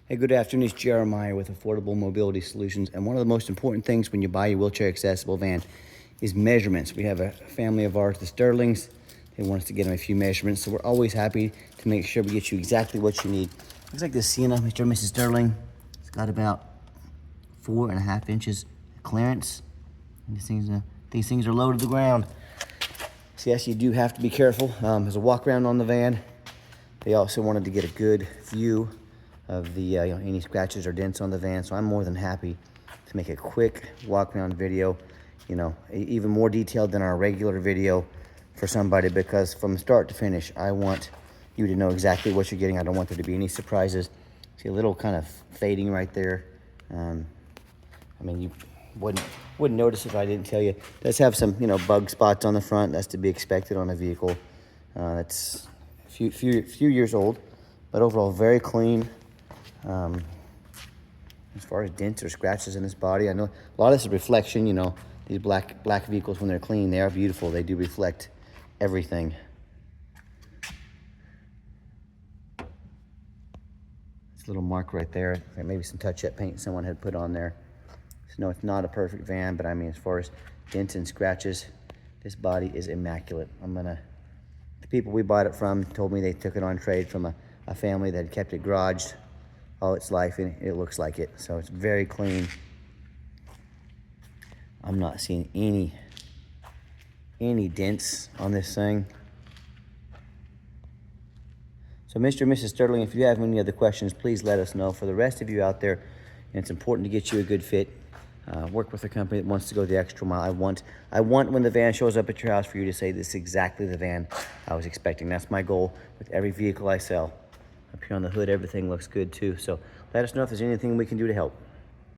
Hey, good afternoon. It's Jeremiah with Affordable Mobility Solutions. And one of the most important things when you buy your wheelchair accessible van is measurements. We have a family of ours, the Sterlings. They want us to get them a few measurements. So we're always happy to make sure we get you exactly what you need. Looks like this Sienna, Mr. and Mrs. Sterling, it's got about 4.5 inches clearance. And these things are low to the ground. So yes, you do have to be careful. There's a walk around on the van. They also wanted to get a good view of the any scratches or dents on the van, so I'm more than happy to make a quick walk around video, even more detailed than our regular video for somebody, because from start to finish I want you to know exactly what you're getting. I don't want there to be any surprises. See a little kind of fading right there. I mean, you wouldn't notice if I didn't tell you. It does have some bug spots on the front. That's to be expected on a vehicle that's a few years old, but overall very clean. As far as dents or scratches in this body, I know a lot of this is reflection. These black vehicles, when they're clean, they are beautiful. They do reflect everything. This little mark right there, maybe some touch-up paint someone had put on there. So no, it's not a perfect van, but I mean, as far as dents and scratches, this body is immaculate. The people we bought it from told me they took it on trade from a family that had kept it garaged all its life, and it looks like it. So it's very clean. I'm not seeing any dents on this thing. So Mr. and Mrs. Sterling, if you have any other questions, please let us know. For the rest of you out there, and it's important to get you a good fit, work with a company that wants to go the extra mile. I want when the van shows up at your house for you to say, this is exactly the van I was expecting. That's my goal with every vehicle I sell. Up here on the hood, everything looks good too. So let us know if there's anything we can do to help.